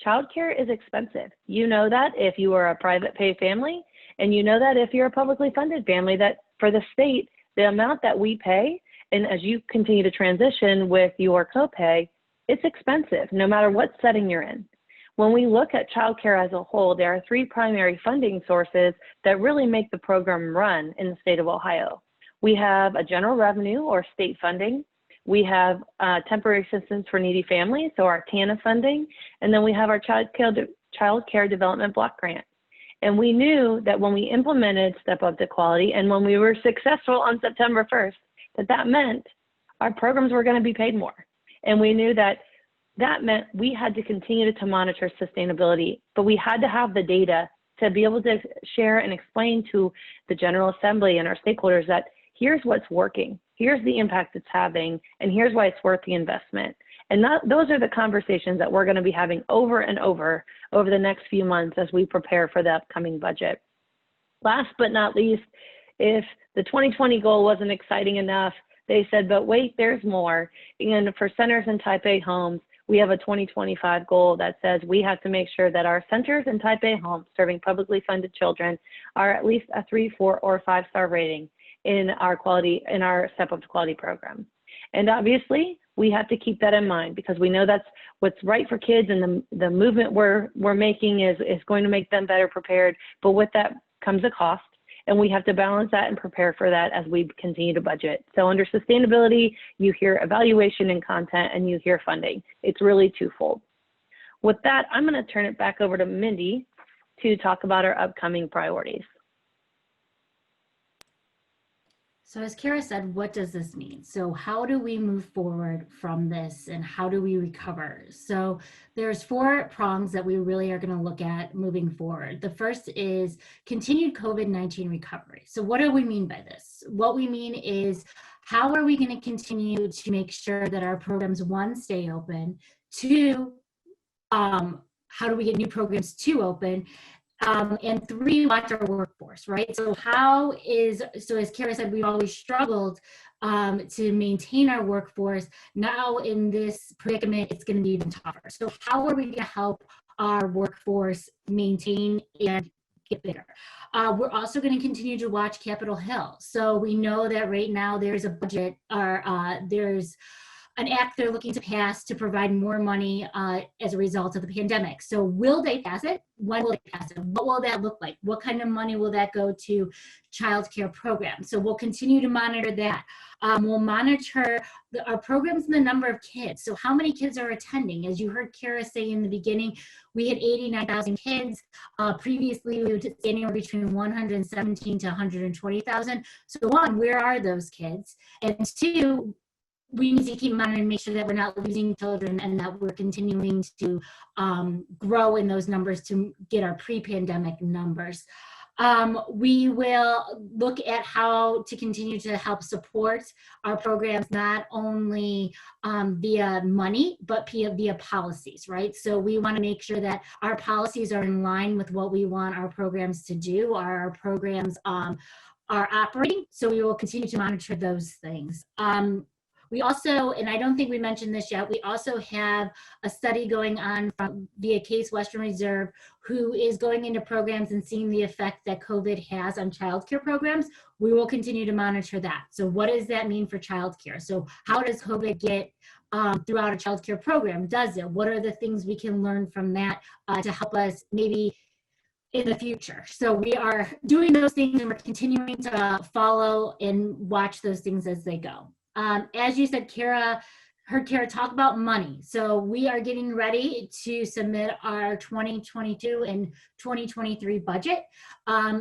Childcare is expensive. You know that if you are a private pay family, and you know that if you're a publicly funded family, that for the state, the amount that we pay, and as you continue to transition with your copay, it's expensive no matter what setting you're in. When we look at childcare as a whole, there are 3 primary funding sources that really make the program run in the state of Ohio. We have a general revenue or state funding. We have temporary assistance for needy families, so our TANF funding, and then we have our child care development block grant. And we knew that when we implemented Step Up to Quality and when we were successful on September 1st, that meant our programs were going to be paid more. And we knew that meant we had to continue to monitor sustainability, but we had to have the data to be able to share and explain to the General Assembly and our stakeholders that here's what's working, here's the impact it's having, and here's why it's worth the investment. And those are the conversations that we're going to be having over and over the next few months as we prepare for the upcoming budget. Last but not least, if the 2020 goal wasn't exciting enough, they said, but wait, there's more. And for centers and type A homes, we have a 2025 goal that says we have to make sure that our centers and type A homes serving publicly funded children are at least a 3, 4, or 5-star rating in our Step Up to Quality program. And obviously, we have to keep that in mind because we know that's what's right for kids, and the movement we're making is going to make them better prepared. But with that comes a cost, and we have to balance that and prepare for that as we continue to budget. So under sustainability, you hear evaluation and content, and you hear funding. It's really twofold. With that, I'm going to turn it back over to Mindy to talk about our upcoming priorities. So as Kara said, what does this mean? So how do we move forward from this, and how do we recover? So there's 4 prongs that we really are going to look at moving forward. The first is continued COVID-19 recovery. So what do we mean by this? What we mean is, how are we going to continue to make sure that our programs, one, stay open, two, how do we get new programs to open? And three, watch our workforce, right? So as Kara said, we've always struggled to maintain our workforce. Now in this predicament, it's going to be even tougher. So how are we going to help our workforce maintain and get bigger? We're also going to continue to watch Capitol Hill. So we know that right now there's a budget, or there's an act they're looking to pass to provide more money as a result of the pandemic. So will they pass it? When will they pass it? What will that look like? What kind of money will that go to child care programs? So we'll continue to monitor that. We'll monitor our programs and the number of kids. So how many kids are attending? As you heard Kara say in the beginning, we had 89,000 kids. Previously, we would say anywhere between 117 to 120,000. So one, where are those kids? And two, we need to keep monitoring and make sure that we're not losing children and that we're continuing to grow in those numbers to get our pre-pandemic numbers. We will look at how to continue to help support our programs, not only via money, but via policies, right? So we want to make sure that our policies are in line with what we want our programs to do, our programs are operating. So we will continue to monitor those things. We also, and I don't think we mentioned this yet, we also have a study going on via Case Western Reserve, who is going into programs and seeing the effect that COVID has on childcare programs. We will continue to monitor that. So what does that mean for childcare? So how does COVID get throughout a childcare program? Does it? What are the things we can learn from that to help us maybe in the future? So we are doing those things and we're continuing to follow and watch those things as they go. As you said, heard Kara talk about money. So we are getting ready to submit our 2022 and 2023 budget.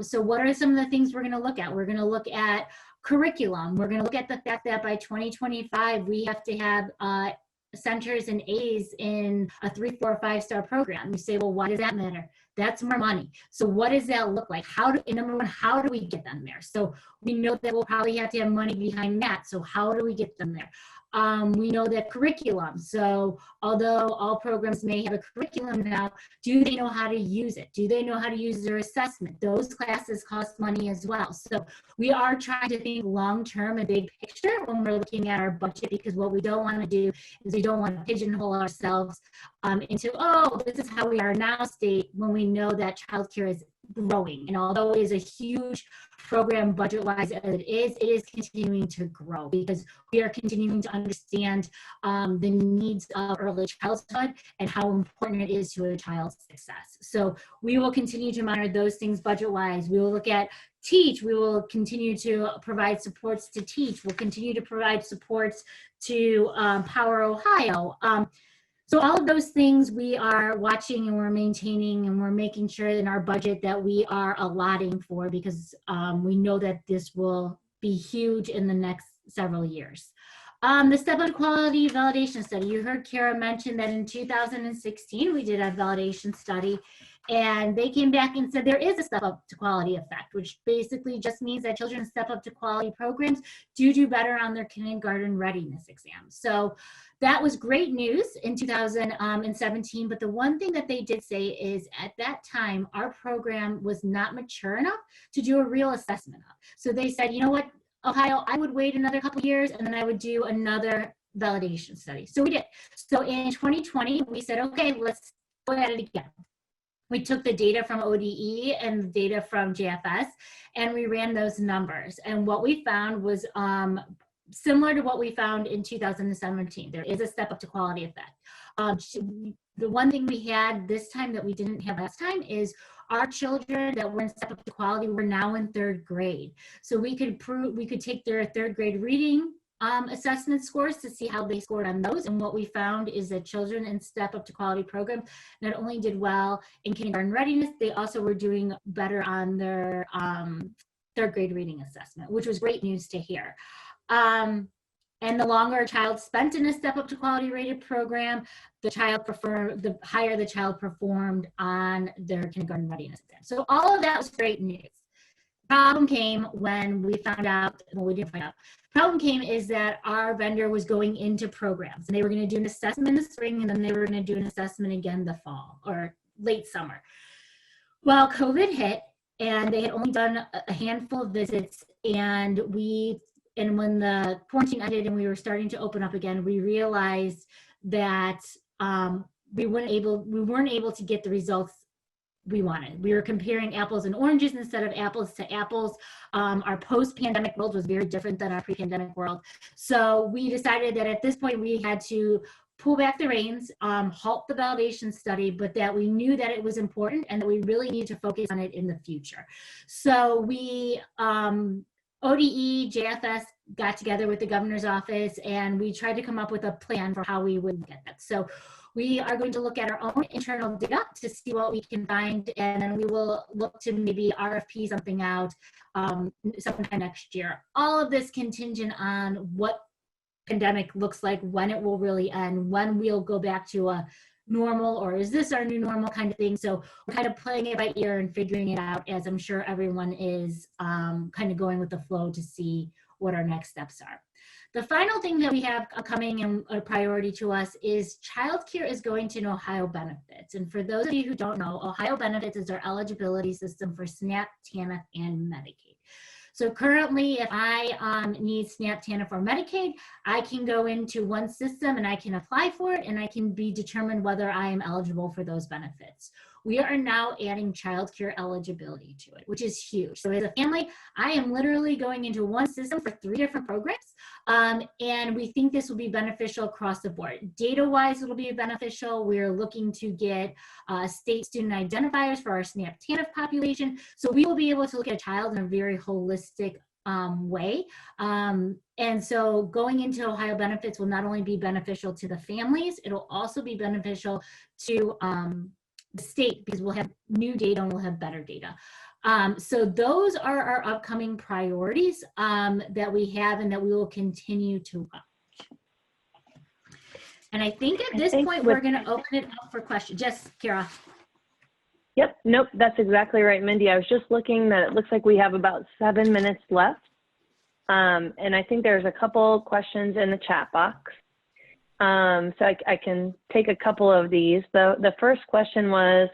So what are some of the things we're going to look at? We're going to look at curriculum. We're going to look at the fact that by 2025, we have to have centers and A's in a 3, 4, or 5-star program. You say, well, why does that matter? That's more money. So what does that look like? Number one, how do we get them there? So we know that we'll probably have to have money behind that. So how do we get them there? We know that curriculum. So although all programs may have a curriculum now, do they know how to use it? Do they know how to use their assessment? Those classes cost money as well. So we are trying to think long-term and big picture when we're looking at our budget, because what we don't want to do is we don't want to pigeonhole ourselves into, oh, this is how we are now state, when we know that childcare is growing. And although it is a huge program budget-wise as it is continuing to grow, because we are continuing to understand the needs of early childhood and how important it is to a child's success. So we will continue to monitor those things budget-wise. We will look at Teach. We will continue to provide supports to Teach. We'll continue to provide supports to Power Ohio. So all of those things we are watching and we're maintaining and we're making sure in our budget that we are allotting for, because we know that this will be huge in the next several years. The Step Up to Quality Validation Study. You heard Kara mention that in 2016, we did a validation study, and they came back and said there is a step up to quality effect, which basically just means that children step up to quality programs do better on their kindergarten readiness exams. So that was great news in 2017, but the one thing that they did say is at that time, our program was not mature enough to do a real assessment of. So they said, you know what, Ohio, I would wait another couple of years and then I would do another validation study. So we did. So in 2020, we said, okay, let's go at it again. We took the data from ODE and the data from JFS, and we ran those numbers. And what we found was similar to what we found in 2017. There is a step up to quality effect. The one thing we had this time that we didn't have last time is our children that were in step up to quality were now in 3rd grade. So we could take their 3rd grade reading assessment scores to see how they scored on those. And what we found is that children in step up to quality programs not only did well in kindergarten readiness, they also were doing better on their 3rd grade reading assessment, which was great news to hear. And the longer a child spent in a step up to quality rated program, the higher the child performed on their kindergarten readiness exam. So all of that was great news. problem came when we found out, well, we didn't find out. Problem came is that our vendor was going into programs, and they were going to do an assessment in the spring, and then they were going to do an assessment again the fall or late summer. Well, COVID hit, and they had only done a handful of visits, and when the quarantine ended and we were starting to open up again, we realized that we weren't able to get the results we wanted. We were comparing apples and oranges instead of apples to apples. Our post-pandemic world was very different than our pre-pandemic world. So we decided that at this point we had to pull back the reins, halt the validation study, but that we knew that it was important and that we really need to focus on it in the future. So we, ODE, JFS got together with the governor's office, and we tried to come up with a plan for how we would get that. So we are going to look at our own internal data to see what we can find, and then we will look to maybe RFP something out sometime next year. All of this contingent on what pandemic looks like, when it will really end, when we'll go back to a normal, or is this our new normal kind of thing. So we're kind of playing it by ear and figuring it out, as I'm sure everyone is kind of going with the flow to see what our next steps are. The final thing that we have coming and a priority to us is childcare is going to Ohio Benefits. And for those of you who don't know, Ohio Benefits is our eligibility system for SNAP, TANF, and Medicaid. So currently, if I need SNAP, TANF, or Medicaid, I can go into one system and I can apply for it, and I can be determined whether I am eligible for those benefits. We are now adding childcare eligibility to it, which is huge. So as a family, I am literally going into one system for 3 different programs, and we think this will be beneficial across the board. Data-wise, it'll be beneficial. We're looking to get state student identifiers for our SNAP, TANF population, so we will be able to look at a child in a very holistic way. And so going into Ohio Benefits will not only be beneficial to the families, it'll also be beneficial to the state, because we'll have new data and we'll have better data. So those are our upcoming priorities that we have and that we will continue to watch. And I think at this point, we're going to open it up for questions. Yes, Kara. Yep, nope, that's exactly right, Mindy. I was just looking that it looks like we have about 7 minutes left. And I think there's a couple questions in the chat box. So I can take a couple of these. The first question was,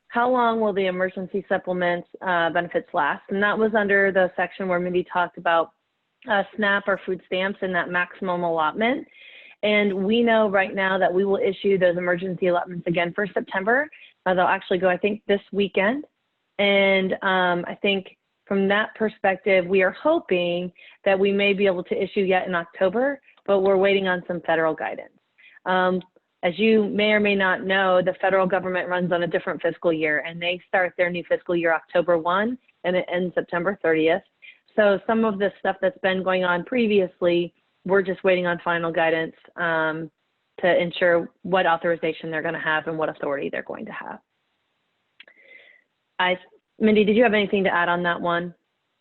how long will the emergency supplements benefits last? And that was under the section where Mindy talked about SNAP or food stamps and that maximum allotment. And we know right now that we will issue those emergency allotments again for September. They'll actually go, I think, this weekend. And I think from that perspective, we are hoping that we may be able to issue yet in October, but we're waiting on some federal guidance. As you may or may not know, the federal government runs on a different fiscal year, and they start their new fiscal year October 1 and it ends September 30th. So some of the stuff that's been going on previously, we're just waiting on final guidance to ensure what authorization they're going to have and what authority they're going to have. Mindy, did you have anything to add on that one?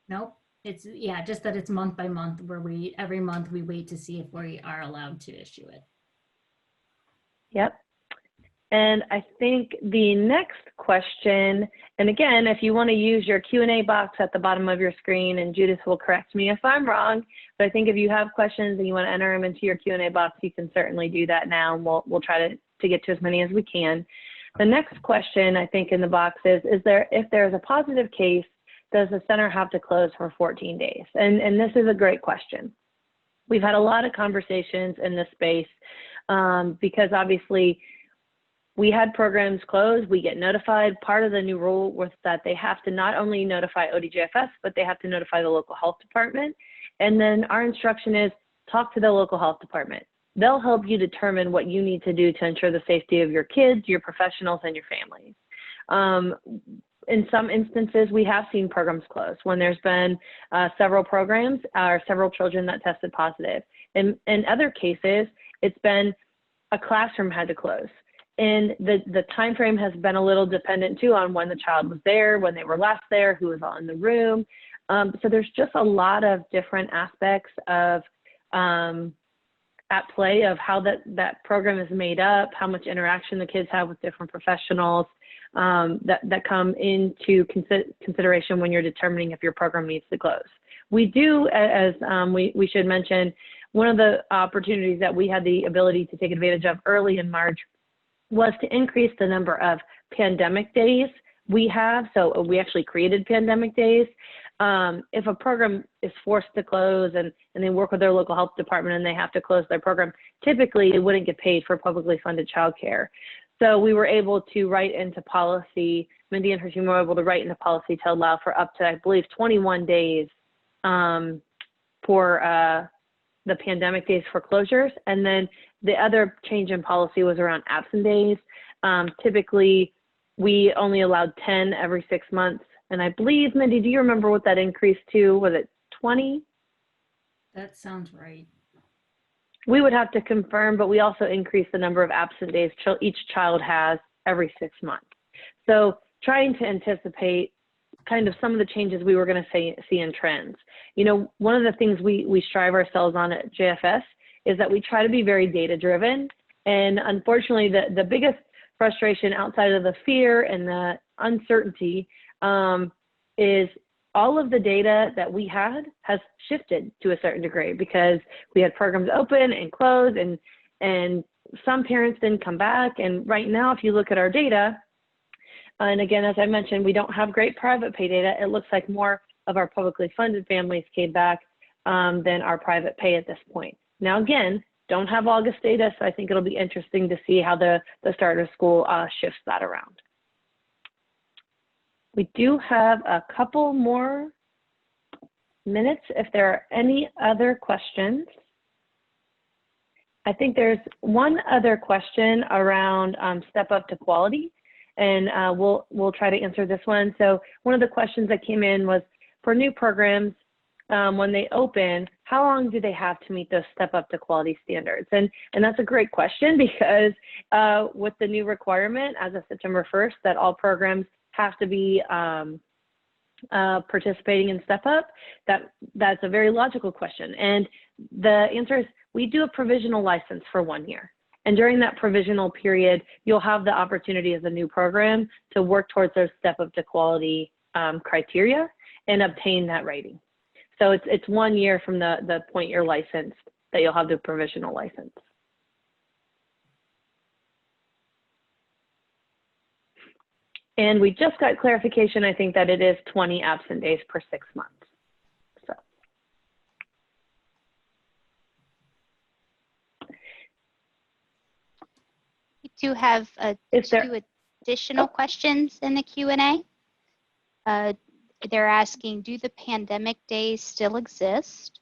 Nope. It's, yeah, just that it's month by month, where every month we wait to see if we are allowed to issue it. Yep. And I think the next question, and again, if you want to use your Q&A box at the bottom of your screen, and Judith will correct me if I'm wrong, but I think if you have questions and you want to enter them into your Q&A box, you can certainly do that now, and we'll try to get to as many as we can. The next question, I think, in the box is if there's a positive case, does the center have to close for 14 days? And this is a great question. We've had a lot of conversations in this space because obviously we had programs closed, we get notified. Part of the new rule was that they have to not only notify ODJFS, but they have to notify the local health department. And then our instruction is talk to the local health department. They'll help you determine what you need to do to ensure the safety of your kids, your professionals, and your families. In some instances, we have seen programs close when there's been several programs or several children that tested positive. In other cases, it's been a classroom had to close. And the time frame has been a little dependent too on when the child was there, when they were last there, who was all in the room. So there's just a lot of different aspects of at play of how that program is made up, how much interaction the kids have with different professionals that come into consideration when you're determining if your program needs to close. We do, as we should mention, one of the opportunities that we had the ability to take advantage of early in March was to increase the number of pandemic days we have. So we actually created pandemic days. If a program is forced to close and they work with their local health department and they have to close their program, typically it wouldn't get paid for publicly funded childcare. So we were able to write into policy, Mindy and her team were able to write into policy to allow for up to, I believe, 21 days for the pandemic days for closures. And then the other change in policy was around absent days. Typically, we only allowed 10 every 6 months. And I believe, Mindy, do you remember what that increased to? Was it 20? That sounds right. We would have to confirm, but we also increased the number of absent days each child has every 6 months. So trying to anticipate kind of some of the changes we were going to see in trends. You know, one of the things we strive ourselves on at JFS is that we try to be very data driven. And unfortunately, the biggest frustration outside of the fear and the uncertainty is all of the data that we had has shifted to a certain degree because we had programs open and close and some parents didn't come back. And right now, if you look at our data, and again, as I mentioned, we don't have great private pay data. It looks like more of our publicly funded families came back than our private pay at this point. Now, again, don't have August data, so I think it'll be interesting to see how the start of school shifts that around. We do have a couple more minutes if there are any other questions. I think there's one other question around step up to quality, and we'll try to answer this one. So one of the questions that came in was for new programs, when they open, how long do they have to meet those step up to quality standards? And that's a great question because with the new requirement as of September 1st that all programs have to be participating in step up, that's a very logical question. And the answer is we do a provisional license for 1 year. And during that provisional period, you'll have the opportunity as a new program to work towards those step up to quality criteria and obtain that rating. So it's 1 year from the point you're licensed that you'll have the provisional license. And we just got clarification, I think, that it is 20 absent days per 6 months. So. We do have two additional questions in the Q&A. They're asking, do the pandemic days still exist?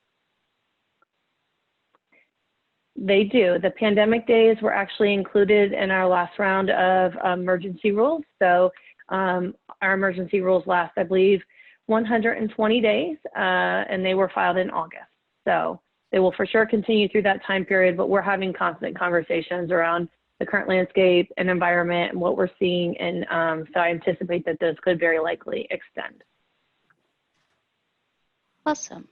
They do. The pandemic days were actually included in our last round of emergency rules. So our emergency rules last, I believe, 120 days, and they were filed in August. So they will for sure continue through that time period, but we're having constant conversations around the current landscape and environment and what we're seeing. And so I anticipate that those could very likely extend. Awesome.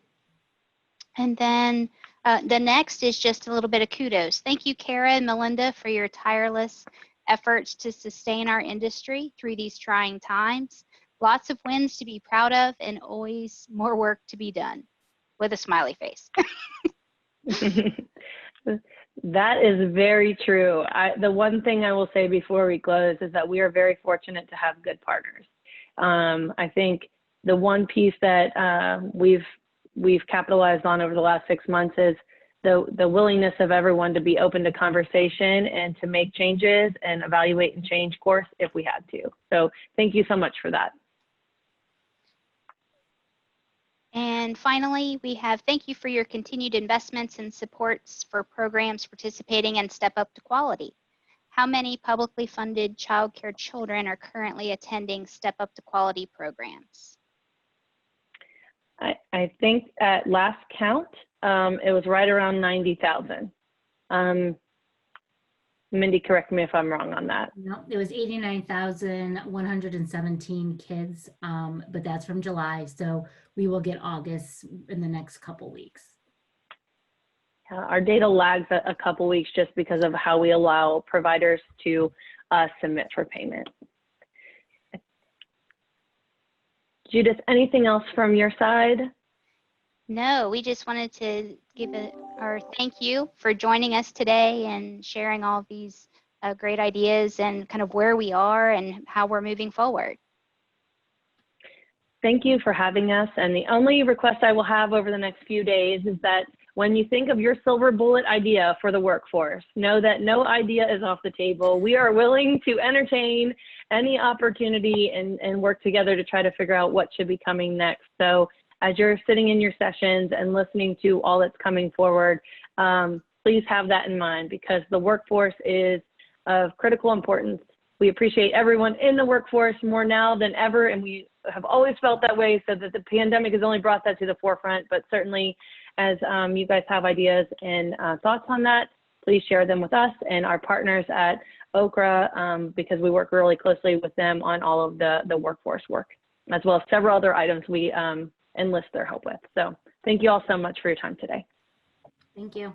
And then the next is just a little bit of kudos. Thank you, Kara and Melinda, for your tireless efforts to sustain our industry through these trying times. Lots of wins to be proud of and always more work to be done, with a smiley face. That is very true. The one thing I will say before we close is that we are very fortunate to have good partners. I think the one piece that we've capitalized on over the last 6 months is the willingness of everyone to be open to conversation and to make changes and evaluate and change course if we had to. So thank you so much for that. And finally, we have thank you for your continued investments and supports for programs participating in Step Up to Quality. How many publicly funded childcare children are currently attending Step Up to Quality programs? I think at last count, it was right around 90,000. Mindy, correct me if I'm wrong on that. No, it was 89,117 kids, but that's from July. So we will get August in the next couple weeks. Our data lags a couple weeks just because of how we allow providers to submit for payment. Judith, anything else from your side? No, we just wanted to give our thank you for joining us today and sharing all of these great ideas and kind of where we are and how we're moving forward. Thank you for having us. And the only request I will have over the next few days is that when you think of your silver bullet idea for the workforce, know that no idea is off the table. We are willing to entertain any opportunity and work together to try to figure out what should be coming next. So as you're sitting in your sessions and listening to all that's coming forward, please have that in mind, because the workforce is of critical importance. We appreciate everyone in the workforce more now than ever, and we have always felt that way, so that the pandemic has only brought that to the forefront. But certainly, as you guys have ideas and thoughts on that, please share them with us and our partners at OCRA, because we work really closely with them on all of the workforce work, as well as several other items we enlist their help with. So thank you all so much for your time today. Thank you.